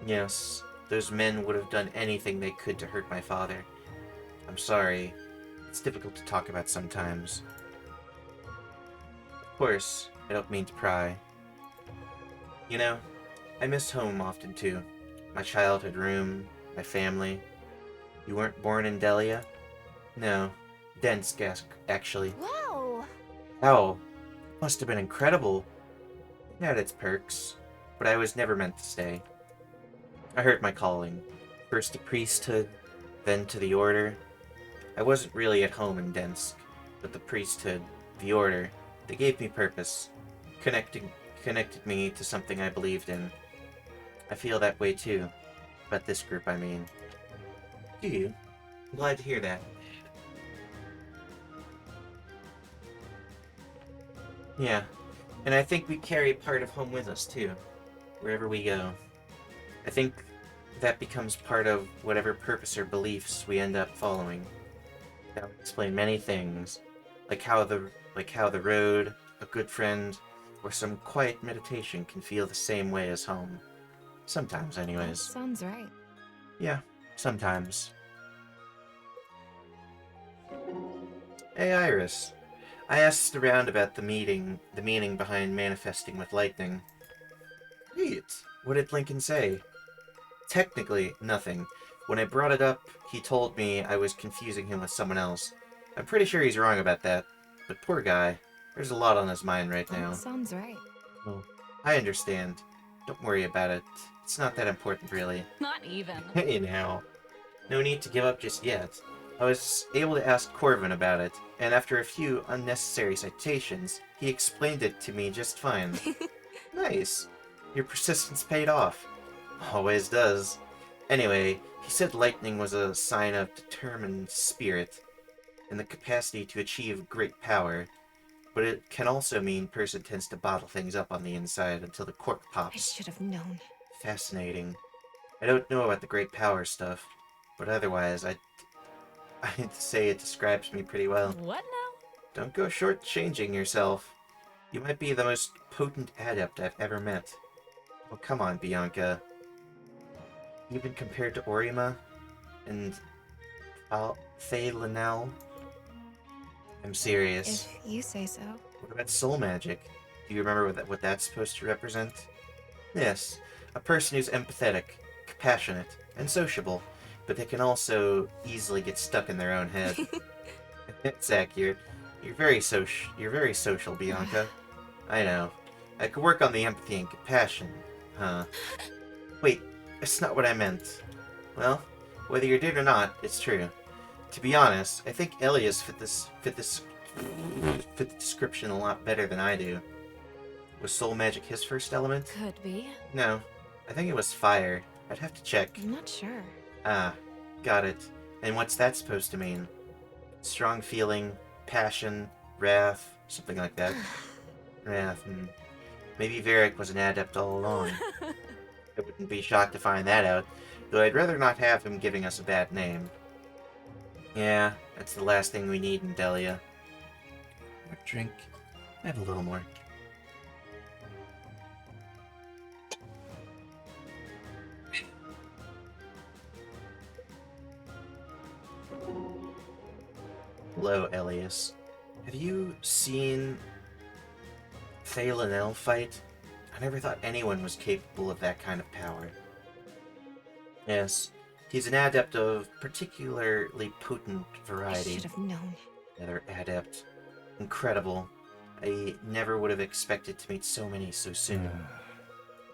[SPEAKER 1] Yes, those men would have done anything they could to hurt my father. I'm sorry. It's difficult to talk about sometimes. Of course, I don't mean to pry. You know, I miss home often too. My childhood room, my family. You weren't born in Delia? No, Densk, actually.
[SPEAKER 3] Whoa!
[SPEAKER 1] Oh, must have been incredible. It had its perks, but I was never meant to stay. I heard my calling. First to priesthood, then to the order. I wasn't really at home in Densk, but the priesthood, the order, they gave me purpose. Connected me to something I believed in. I feel that way too. About this group, I mean. Do you? I'm glad to hear that. Yeah, and I think we carry part of home with us too, wherever we go. I think that becomes part of whatever purpose or beliefs we end up following. That would explain many things, like how the road, a good friend, or some quiet meditation can feel the same way as home. Sometimes,
[SPEAKER 3] That
[SPEAKER 1] anyways.
[SPEAKER 3] sounds right.
[SPEAKER 1] Yeah, sometimes. Hey, Iris. I asked around about the meaning behind manifesting with lightning. Neat. What did Lincoln say? Technically, nothing. When I brought it up, he told me I was confusing him with someone else. I'm pretty sure he's wrong about that. But poor guy. There's a lot on his mind right now.
[SPEAKER 3] That sounds right.
[SPEAKER 1] Oh, I understand. Don't worry about it. It's not that important, really.
[SPEAKER 4] Not even.
[SPEAKER 1] Hey now. No need to give up just yet. I was able to ask Corvin about it, and after a few unnecessary citations, he explained it to me just fine. Nice. Your persistence paid off. Always does. Anyway, he said lightning was a sign of determined spirit, and the capacity to achieve great power, but it can also mean person tends to bottle things up on the inside until the cork
[SPEAKER 3] I
[SPEAKER 1] pops.
[SPEAKER 3] should have known.
[SPEAKER 1] Fascinating. I don't know about the great power stuff, but otherwise, I'd say it describes me pretty well.
[SPEAKER 4] What now?
[SPEAKER 1] Don't go shortchanging yourself. You might be the most potent adept I've ever met. Oh, come on, Bianca. Even compared to Orima and Faye Linnell? I'm serious.
[SPEAKER 3] If you say so.
[SPEAKER 1] What about soul magic? Do you remember what that's supposed to represent? Yes, a person who's empathetic, compassionate, and sociable, but they can also easily get stuck in their own head. It's accurate. You're very social, Bianca. I know. I could work on the empathy and compassion. Huh. Wait, that's not what I meant. Well, whether you did or not, it's true. To be honest, I think Elias fit the description a lot better than I do. Was soul magic his first element?
[SPEAKER 3] Could be.
[SPEAKER 1] No. I think it was fire. I'd have to check.
[SPEAKER 3] I'm not sure.
[SPEAKER 1] Ah, got it. And what's that supposed to mean? Strong feeling, passion, wrath, something like that. Wrath, Maybe Varric was an adept all along. I wouldn't be shocked to find that out, though I'd rather not have him giving us a bad name. Yeah, that's the last thing we need in Delia. More drink. I have a little more. Hello, Elias. Have you seen Thaylenel fight? I never thought anyone was capable of that kind of power. Yes, he's an adept of particularly potent
[SPEAKER 3] I
[SPEAKER 1] variety.
[SPEAKER 3] should have known.
[SPEAKER 1] Another adept. Incredible. I never would have expected to meet so many so soon.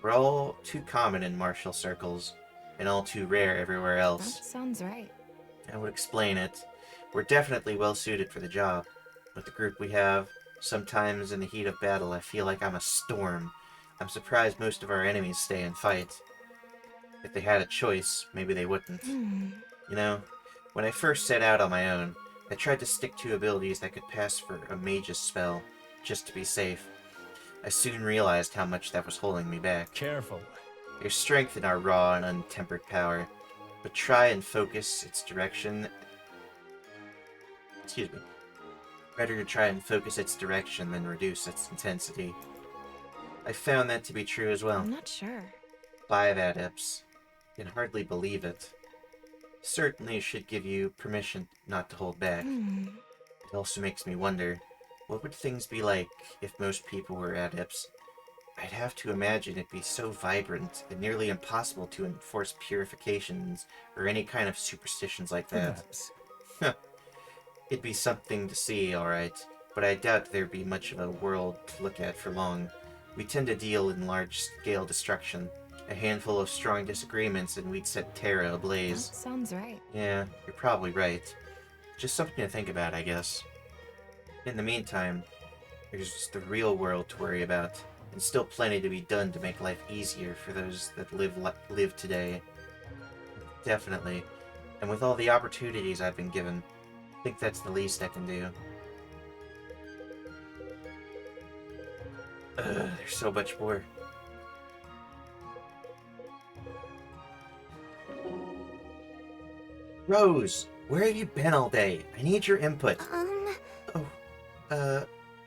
[SPEAKER 1] We're all too common in martial circles, and all too rare everywhere
[SPEAKER 3] That
[SPEAKER 1] else.
[SPEAKER 3] sounds right.
[SPEAKER 1] I would explain it. We're definitely well suited for the job. With the group we have, sometimes in the heat of battle I feel like I'm a storm. I'm surprised most of our enemies stay and fight. If they had a choice, maybe they wouldn't.
[SPEAKER 3] Hmm.
[SPEAKER 1] You know, when I first set out on my own, I tried to stick to abilities that could pass for a mage's spell, just to be safe. I soon realized how much that was holding me back.
[SPEAKER 2] Careful.
[SPEAKER 1] There's strength in our raw and untempered power, but try and focus its direction. Excuse me. Better to try and focus its direction than reduce its intensity. I found that to be true as well.
[SPEAKER 3] I'm not sure.
[SPEAKER 1] 5 adepts. Can hardly believe it. Certainly should give you permission not to hold back.
[SPEAKER 3] Hmm.
[SPEAKER 1] It also makes me wonder, what would things be like if most people were adepts? I'd have to imagine it'd be so vibrant and nearly impossible to enforce purifications or any kind of superstitions like that.
[SPEAKER 2] Perhaps.
[SPEAKER 1] It'd be something to see, alright, but I doubt there'd be much of a world to look at for long. We tend to deal in large-scale destruction. A handful of strong disagreements and we'd set Terra
[SPEAKER 3] That
[SPEAKER 1] ablaze.
[SPEAKER 3] sounds right.
[SPEAKER 1] Yeah, you're probably right. Just something to think about, I guess. In the meantime, there's the real world to worry about, and still plenty to be done to make life easier for those that live today. Definitely. And with all the opportunities I've been given, I think that's the least I can do. There's so much more. Rose, where have you been all day? I need your input.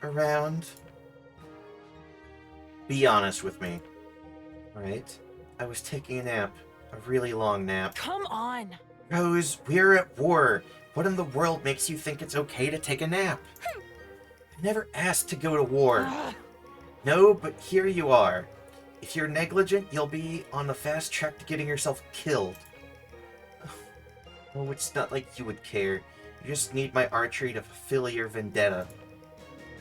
[SPEAKER 1] Around. Be honest with me. Alright? I was taking a nap. A really long nap.
[SPEAKER 4] Come on.
[SPEAKER 1] Rose, we're at war. What in the world makes you think it's okay to take a nap? I never asked to go to war.
[SPEAKER 4] Ugh.
[SPEAKER 1] No, but here you are. If you're negligent, you'll be on the fast track to getting yourself killed. Oh, it's not like you would care. You just need my archery to fulfill your vendetta.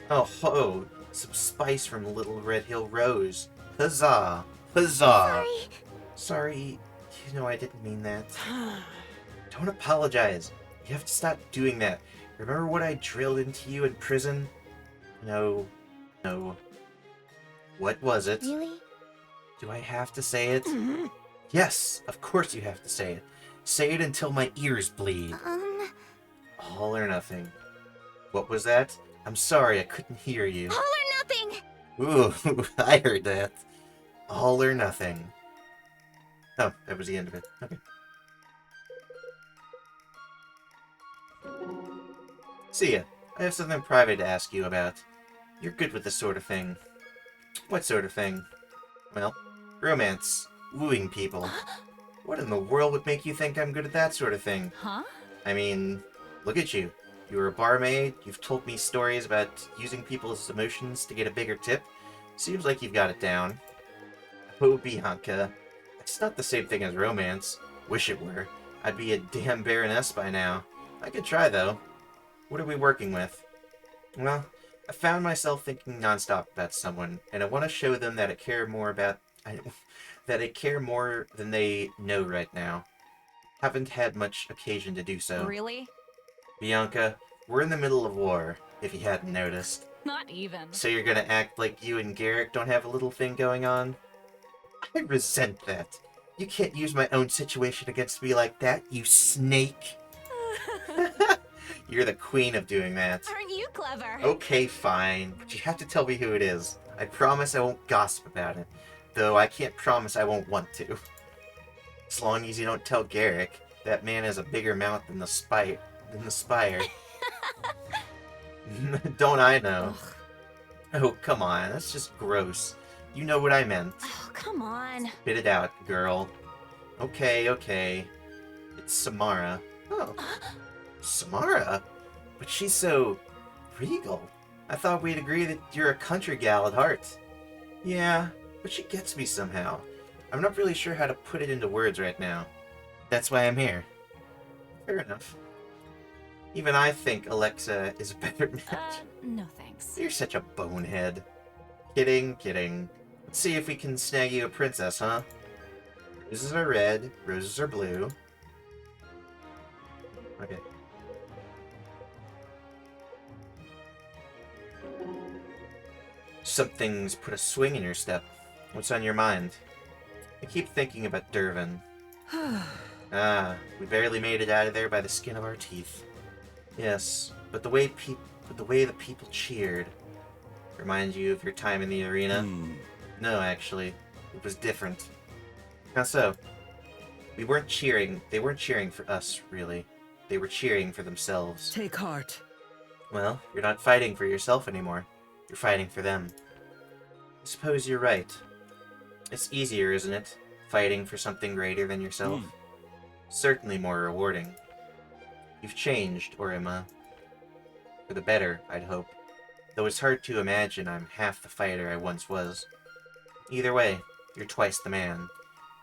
[SPEAKER 1] Oh ho! Some spice from Little Red Hill Rose. Huzzah! Huzzah! Sorry, you know I didn't mean that. Don't apologize. You have to stop doing that. Remember what I drilled into you in prison? No. No. What was it?
[SPEAKER 3] Really?
[SPEAKER 1] Do I have to say it?
[SPEAKER 4] Mhm.
[SPEAKER 1] Yes, of course you have to say it. Say it until my ears bleed. All or nothing. What was that? I'm sorry, I couldn't hear you.
[SPEAKER 3] All or nothing!
[SPEAKER 1] Ooh, I heard that. All or nothing. Oh, that was the end of it. Okay. See ya. I have something private to ask you about. You're good with this sort of thing. What sort of thing? Well, romance. Wooing people. What in the world would make you think I'm good at that sort of thing?
[SPEAKER 4] Huh?
[SPEAKER 1] I mean, look at you. You were a barmaid, you've told me stories about using people's emotions to get a bigger tip. Seems like you've got it down. Oh, Bianca. It's not the same thing as romance. Wish it were. I'd be a damn baroness by now. I could try, though. What are we working with? Well, I found myself thinking nonstop about someone, and I want to show them that I care more that I care more than they know right now. Haven't had much occasion to do so.
[SPEAKER 4] Really?
[SPEAKER 1] Bianca, we're in the middle of war, if you hadn't noticed.
[SPEAKER 4] Not even.
[SPEAKER 1] So you're gonna act like you and Garrick don't have a little thing going on? I resent that. You can't use my own situation against me like that, you snake. You're the queen of doing that.
[SPEAKER 4] Aren't you clever?
[SPEAKER 1] Okay, fine, but you have to tell me who it is. I promise I won't gossip about it, though I can't promise I won't want to. As long as you don't tell Garrick, that man has a bigger mouth than the spite. than the spire. Don't I know?
[SPEAKER 4] Ugh.
[SPEAKER 1] Oh, come on. That's just gross. You know what I meant.
[SPEAKER 4] Oh, come on.
[SPEAKER 1] Spit it out, girl. Okay, okay. It's Samara. Oh, Samara? But she's so regal. I thought we'd agree that you're a country gal at heart. Yeah, but she gets me somehow. I'm not really sure how to put it into words right now. That's why I'm here. Fair enough. Even I think Alexa is a better match.
[SPEAKER 4] No thanks.
[SPEAKER 1] You're such a bonehead. Kidding, kidding. Let's see if we can snag you a princess, huh? Roses are red, roses are blue. Okay. Something's put a swing in your step. What's on your mind? I keep thinking about Dervin. We barely made it out of there by the skin of our teeth. Yes, but the way the people cheered. Remind you of your time in the arena? No, actually. It was different. How so? They weren't cheering for us, really. They were cheering for themselves.
[SPEAKER 5] Take heart.
[SPEAKER 1] Well, you're not fighting for yourself anymore. You're fighting for them. I suppose you're right. It's easier, isn't it? Fighting for something greater than yourself? Certainly more rewarding. You've changed, Orima. For the better, I'd hope. Though it's hard to imagine I'm half the fighter I once was. Either way, you're twice the man.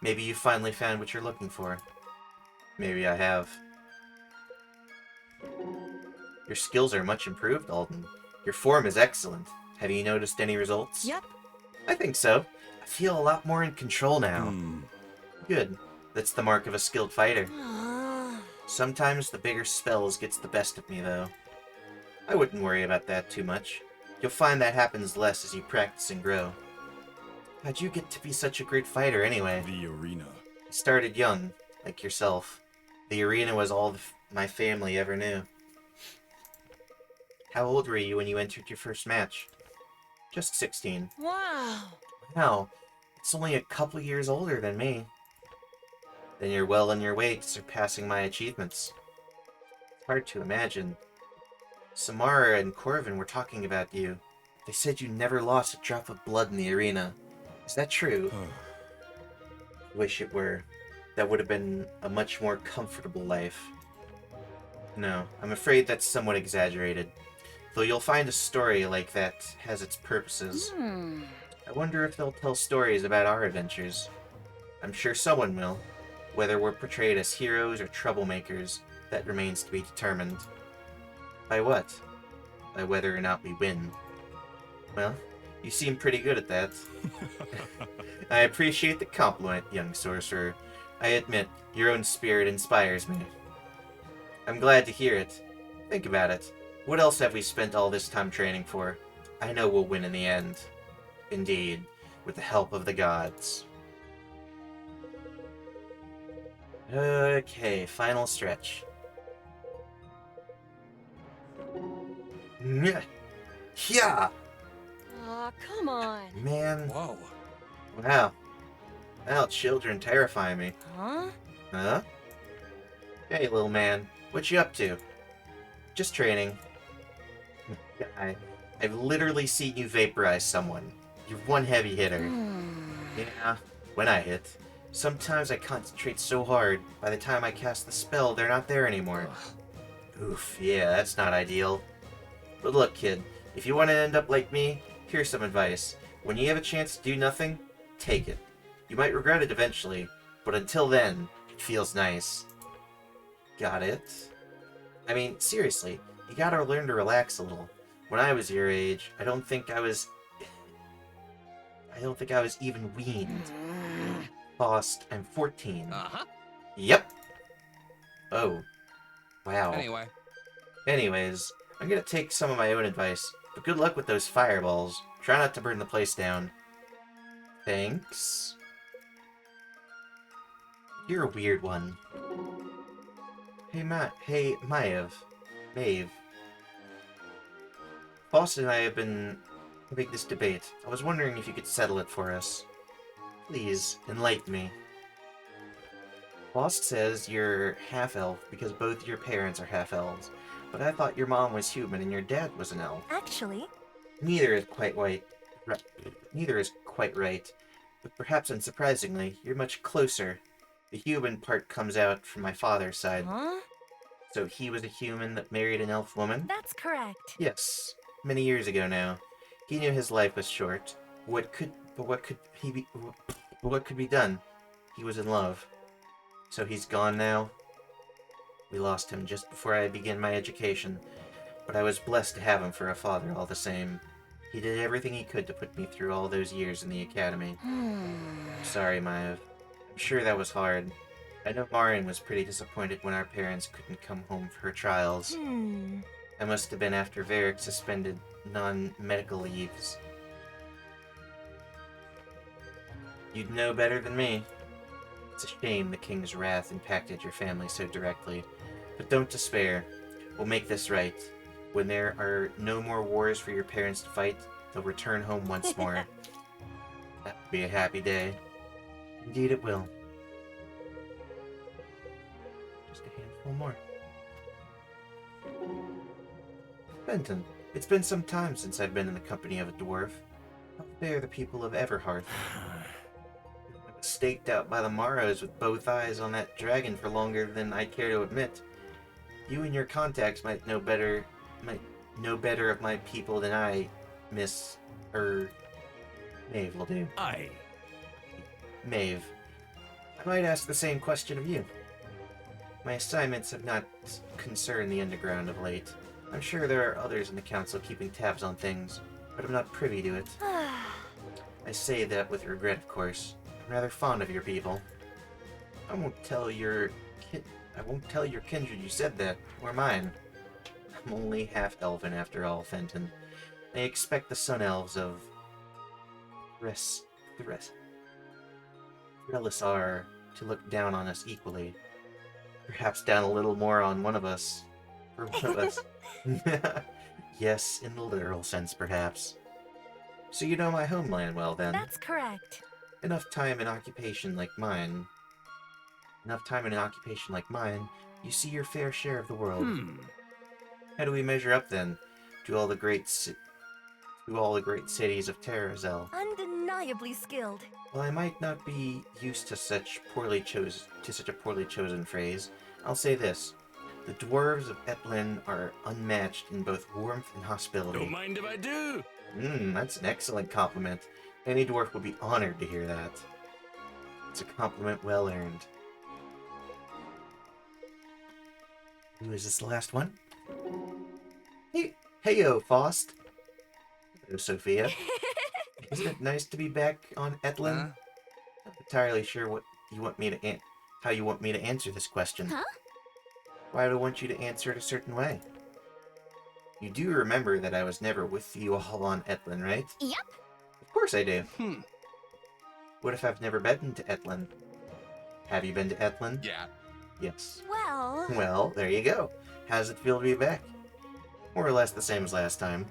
[SPEAKER 1] Maybe you finally found what you're looking for. Maybe I have. Your skills are much improved, Alden. Your form is excellent. Have you noticed any results?
[SPEAKER 4] Yep.
[SPEAKER 1] I think so. I feel a lot more in control now. Good. That's the mark of a skilled fighter. Sometimes the bigger spells gets the best of me, though. I wouldn't worry about that too much. You'll find that happens less as you practice and grow. How'd you get to be such a great fighter, anyway?
[SPEAKER 6] The arena.
[SPEAKER 1] I started young, like yourself. The arena was all my family ever knew. How old were you when you entered your first match? Just 16.
[SPEAKER 4] Wow.
[SPEAKER 1] Wow, it's only a couple years older than me. Then you're well on your way to surpassing my achievements. It's hard to imagine. Samara and Corvin were talking about you. They said you never lost a drop of blood in the arena. Is that true? Wish it were. That would have been a much more comfortable life. No, I'm afraid that's somewhat exaggerated. Though you'll find a story like that has its purposes. I wonder if they'll tell stories about our adventures. I'm sure someone will. Whether we're portrayed as heroes or troublemakers, that remains to be determined. By what? By whether or not we win. Well, you seem pretty good at that. I appreciate the compliment, young sorcerer. I admit, your own spirit inspires me. I'm glad to hear it. Think about it. What else have we spent all this time training for? I know we'll win in the end. Indeed, with the help of the gods. Okay, final stretch. Yeah!
[SPEAKER 4] Aw, come on.
[SPEAKER 1] Man,
[SPEAKER 6] Whoa.
[SPEAKER 1] wow. Now children terrify me.
[SPEAKER 4] Huh?
[SPEAKER 1] Huh? Hey, little man. What you up to? Just training. I've literally seen you vaporize someone. You're one heavy hitter. Yeah, when I hit. Sometimes I concentrate so hard, by the time I cast the spell, they're not there anymore. Oof, yeah, that's not ideal. But look, kid, if you want to end up like me, here's some advice. When you have a chance to do nothing, take it. You might regret it eventually, but until then, it feels nice. Got it? I mean, seriously, you gotta learn to relax a little. When I was your age, I don't think I was even weaned. Lost, I'm 14.
[SPEAKER 6] Uh-huh.
[SPEAKER 1] Yep. Oh. Wow.
[SPEAKER 6] Anyway.
[SPEAKER 1] Anyways, I'm gonna take some of my own advice, but good luck with those fireballs. Try not to burn the place down. Thanks. You're a weird one. Hey, Maeve. Maeve. Faust and I have been having this debate. I was wondering if you could settle it for us. Please, enlighten me. Lost says you're half-elf because both your parents are half-elves, but I thought your mom was human and your dad was an elf.
[SPEAKER 4] Actually,
[SPEAKER 1] Neither is quite right. Neither is quite right, but perhaps unsurprisingly, you're much closer. The human part comes out from my father's side.
[SPEAKER 4] huh?
[SPEAKER 1] So he was a human that married an elf woman?
[SPEAKER 4] That's correct.
[SPEAKER 1] Yes, many years ago now. He knew his life was short. What could he be? But what could be done? He was in love. So he's gone now. We lost him just before I began my education, but I was blessed to have him for a father all the same. He did everything he could to put me through all those years in the academy. I'm sorry, Maiev. I'm sure that was hard. I know Marin was pretty disappointed when our parents couldn't come home for her trials. I must have been after Varric suspended non-medical leaves. You'd know better than me. It's a shame the King's wrath impacted your family so directly. But don't despair. We'll make this right. When there are no more wars for your parents to fight, they'll return home once more. That will be a happy day. Indeed it will. Just a handful more. Benton, it's been some time since I've been in the company of a dwarf. How fare the people of Everhearth? I was staked out by the Morrows with both eyes on that dragon for longer than I'd care to admit. You and your contacts might know better of my people than I, Miss... Maeve will do.
[SPEAKER 2] Aye.
[SPEAKER 1] Maeve. I might ask the same question of you. My assignments have not concerned the Underground of late. I'm sure there are others in the Council keeping tabs on things, but I'm not privy to it. I say that with regret, of course. I'm rather fond of your people. I won't tell your kindred you said that, or mine. I'm only half-elven after all, Fenton. They expect the Sun Elves of Relisar to look down on us equally. Perhaps down a little more on one of us. For one of us. Yes, in the literal sense, perhaps. So you know my homeland well, then.
[SPEAKER 4] That's correct.
[SPEAKER 1] Enough time in occupation like mine, you see your fair share of the world. How do we measure up, then, to all the great cities of Terrazel?
[SPEAKER 4] Undeniably skilled.
[SPEAKER 1] While I might not be used to such a poorly chosen phrase, I'll say this. The dwarves of Etlin are unmatched in both warmth and hospitality.
[SPEAKER 2] Don't mind if I do.
[SPEAKER 1] That's an excellent compliment. Any dwarf would be honored to hear that. It's a compliment well earned. Ooh, is this the last one? Heyo, Faust. Hello, Sophia. Isn't it nice to be back on Etlin? Not entirely sure how you want me to answer this question.
[SPEAKER 4] Huh?
[SPEAKER 1] Why do I want you to answer it a certain way? You do remember that I was never with you all on Etlin, right?
[SPEAKER 4] Yep.
[SPEAKER 1] Of course I do. What if I've never been to Etlin? Have you been to Etlin?
[SPEAKER 2] Yeah.
[SPEAKER 1] Yes.
[SPEAKER 4] Well...
[SPEAKER 1] Well, there you go. How does it feel to be back? More or less the same as last time.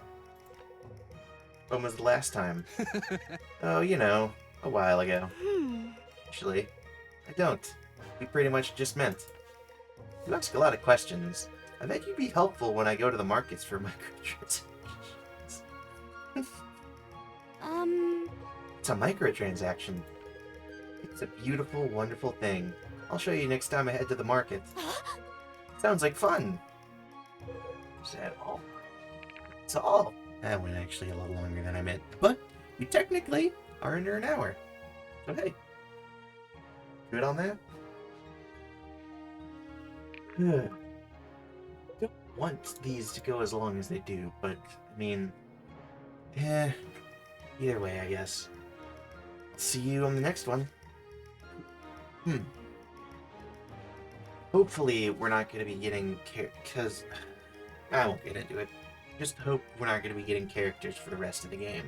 [SPEAKER 1] When was the last time? Oh, you know, a while ago. Actually, I don't. We pretty much just met. You ask a lot of questions. I bet you'd be helpful when I go to the markets for microtransactions. It's a microtransaction. It's a beautiful, wonderful thing. I'll show you next time I head to the market. Sounds like fun. Is that all? That's all. That went actually a little longer than I meant. But we technically are under an hour. So hey. Good on that? Don't want these to go as long as they do, but, I mean... either way, I guess. See you on the next one. Hopefully, we're not going to be getting because I won't get into it. Just hope we're not going to be getting characters for the rest of the game.